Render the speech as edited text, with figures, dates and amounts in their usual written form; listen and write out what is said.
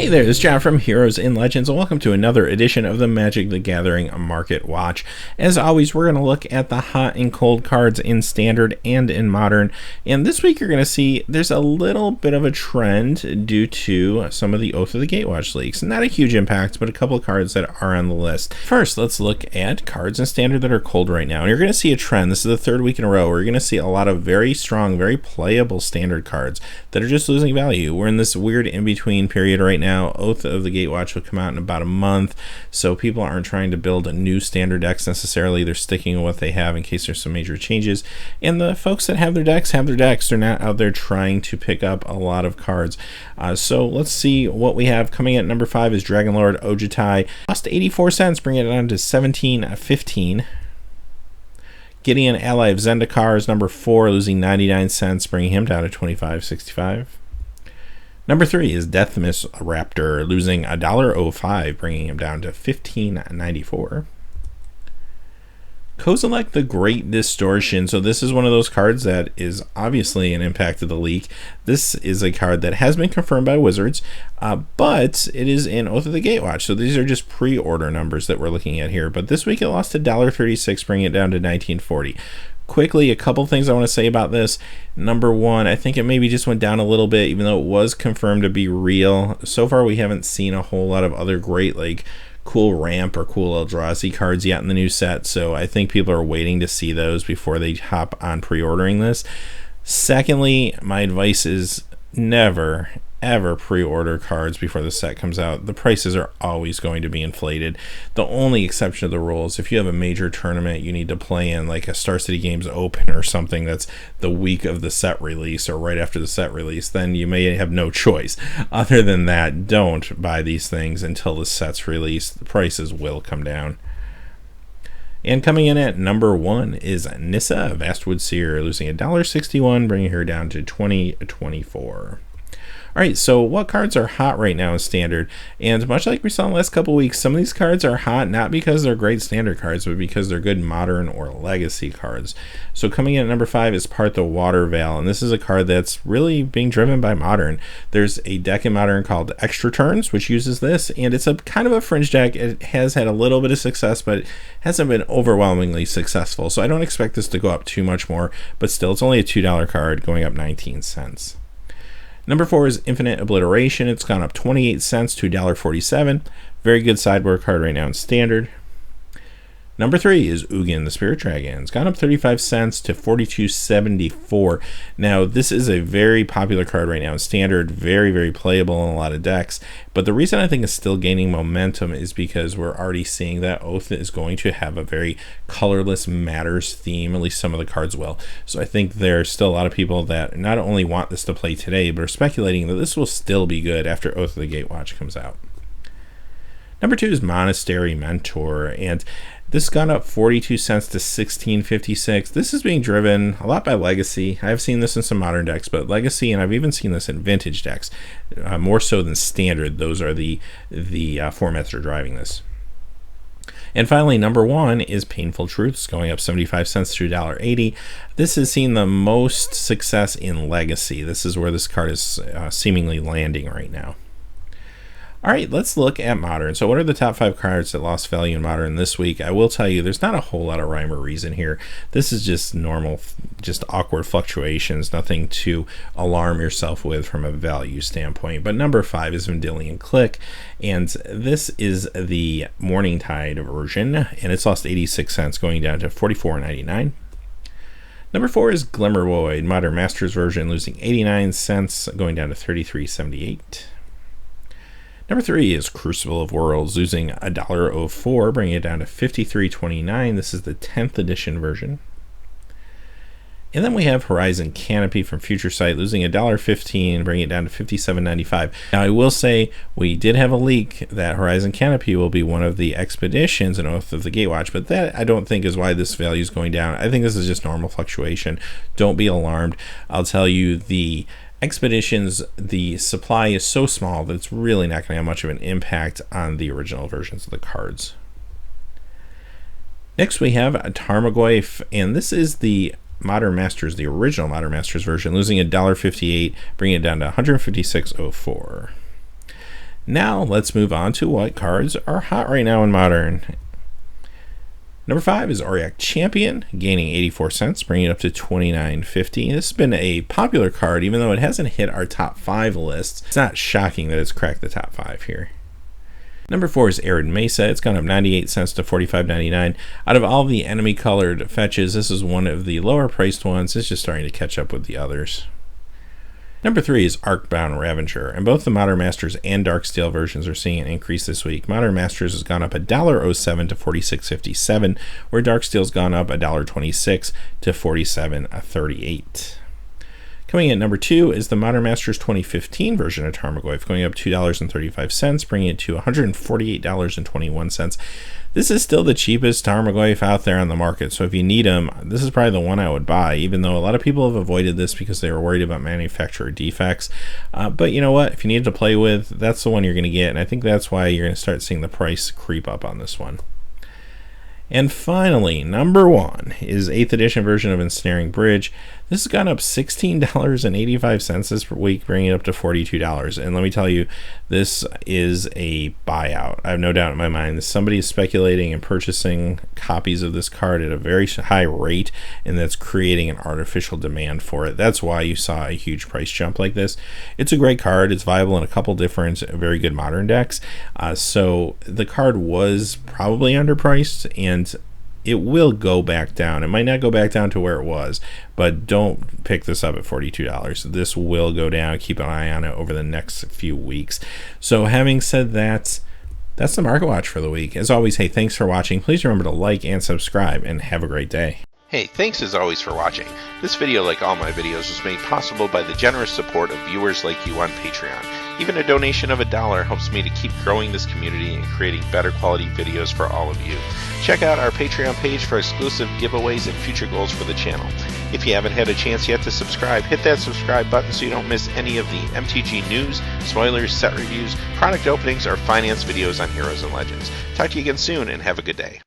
Hey there, this is Jacques from Heroes and Legends, and welcome to another edition of the Magic the Gathering Market Watch. As always, we're going to look at the hot and cold cards in Standard and in Modern, and this week you're going to see there's a little bit of a trend due to some of the Oath of the Gatewatch Leaks. Not a huge impact, but a couple of cards that are on the list. First, let's look at cards in Standard that are cold right now, and you're going to see a trend. This is the third week in a row where you're going to see a lot of very strong, very playable Standard cards that are just losing value. We're in this weird in-between period right now. Oath of the Gatewatch will come out in about a month, so people aren't trying to build a new Standard decks necessarily. They're sticking with what they have in case there's some major changes, and the folks that have their decks have their decks. They're not out there trying to pick up a lot of cards. So let's see what we have. Coming at number 5 is Dragonlord Ojutai. Lost 84 cents, bringing it down to 17.15. Gideon Ally of Zendikar is number 4, losing 99 cents, bringing him down to 25.65. Number 3 is Deathmiss Raptor, losing $1.05, bringing him down to $15.94. Kozilek the Great Distortion. So this is one of those cards that is obviously an impact of the leak. This is a card that has been confirmed by Wizards, but it is in Oath of the Gatewatch. So these are just pre-order numbers that we're looking at here. But this week it lost $1.36, bringing it down to $19.40. Quickly, a couple things I want to say about this. Number 1, I think it maybe just went down a little bit, even though it was confirmed to be real. So far, we haven't seen a whole lot of other great, like, cool ramp or cool Eldrazi cards yet in the new set. So I think people are waiting to see those before they hop on pre-ordering this. Secondly, my advice is never ever pre-order cards before the set comes out. The prices are always going to be inflated. The only exception to the rule is if you have a major tournament you need to play in, like a Star City Games Open or something that's the week of the set release or right after the set release, then you may have no choice. Other than that, don't buy these things until the set's released. The prices will come down. And coming in at number 1 is Nissa Vastwood Seer, losing $1.61, bringing her down to $20.24. Alright, so what cards are hot right now in Standard? And much like we saw in the last couple weeks, some of these cards are hot not because they're great Standard cards, but because they're good Modern or Legacy cards. So coming in at number 5 is Partha Waterveil, and this is a card that's really being driven by Modern. There's a deck in Modern called Extra Turns, which uses this, and it's a kind of a fringe deck. It has had a little bit of success, but hasn't been overwhelmingly successful. So I don't expect this to go up too much more, but still, it's only a $2 card, going up 19 cents. Number 4 is Infinite Obliteration. It's gone up 28 cents to $1.47. Very good sideboard card right now in Standard. Number 3 is Ugin the Spirit Dragon. It's gone up 35 cents to $42.74. Now, this is a very popular card right now in Standard. Very, very playable in a lot of decks. But the reason I think it's still gaining momentum is because we're already seeing that Oath is going to have a very colorless matters theme. At least some of the cards will. So I think there's still a lot of people that not only want this to play today, but are speculating that this will still be good after Oath of the Gatewatch comes out. Number 2 is Monastery Mentor, and this has gone up 42 cents to $16.56. This is being driven a lot by Legacy. I've seen this in some Modern decks, but Legacy, and I've even seen this in Vintage decks, more so than Standard. Those are the formats that are driving this. And finally, number 1 is Painful Truths, going up 75 cents to $1.80. This has seen the most success in Legacy. This is where this card is seemingly landing right now. Alright, let's look at Modern. So what are the top 5 cards that lost value in Modern this week? I will tell you, there's not a whole lot of rhyme or reason here. This is just normal, just awkward fluctuations, nothing to alarm yourself with from a value standpoint. But number 5 is Vendilion Click, and this is the Morningtide version, and it's lost 86 cents, going down to $44.99. Number 4 is Glimmervoid, Modern Masters version, losing 89 cents, going down to $33.78. Number 3 is Crucible of Worlds, losing $1.04, bringing it down to $53.29. This is the 10th edition version. And then we have Horizon Canopy from Future Sight, losing $1.15, bringing it down to $57.95. Now, I will say we did have a leak that Horizon Canopy will be one of the expeditions in Oath of the Gatewatch, but that I don't think is why this value is going down. I think this is just normal fluctuation. Don't be alarmed. I'll tell you, the expeditions, the supply is so small that it's really not going to have much of an impact on the original versions of the cards. Next we have Tarmogoyf, and this is the Modern Masters, the original Modern Masters version, losing $1.58, bringing it down to $156.04. Now let's move on to what cards are hot right now in Modern. Number 5 is Auric Champion, gaining 84 cents, bringing it up to $29.50. This has been a popular card, even though it hasn't hit our top 5 lists. It's not shocking that it's cracked the top 5 here. Number 4 is Arid Mesa. It's gone up 98 cents to $45.99. Out of all the enemy colored fetches, this is one of the lower priced ones. It's just starting to catch up with the others. Number 3 is Arcbound Ravager, and both the Modern Masters and Darksteel versions are seeing an increase this week. Modern Masters has gone up $1.07 to $46.57, where Darksteel's gone up $1.26 to $47.38. Coming in at number 2 is the Modern Masters 2015 version of Tarmogoyf, going up $2.35, bringing it to $148.21. This is still the cheapest Tarmogoyf out there on the market, so if you need them, this is probably the one I would buy, even though a lot of people have avoided this because they were worried about manufacturer defects. But you know what? If you need to play with, that's the one you're going to get, and I think that's why you're going to start seeing the price creep up on this one. And finally, number 1 is 8th edition version of Ensnaring Bridge. This has gone up $16.85 this week, bringing it up to $42. And let me tell you, this is a buyout. I have no doubt in my mind that somebody is speculating and purchasing copies of this card at a very high rate, and that's creating an artificial demand for it. That's why you saw a huge price jump like this. It's a great card. It's viable in a couple different very good Modern decks. So the card was probably underpriced, and it will go back down. It might not go back down to where it was, but don't pick this up at $42. This will go down. Keep an eye on it over the next few weeks. So having said that, that's the Market Watch for the week. As always, hey, thanks for watching. Please remember to like and subscribe, and have a great day. Hey, thanks as always for watching. This video, like all my videos, was made possible by the generous support of viewers like you on Patreon. Even a donation of $1 helps me to keep growing this community and creating better quality videos for all of you. Check out our Patreon page for exclusive giveaways and future goals for the channel. If you haven't had a chance yet to subscribe, hit that subscribe button so you don't miss any of the MTG news, spoilers, set reviews, product openings, or finance videos on Heroes and Legends. Talk to you again soon, and have a good day.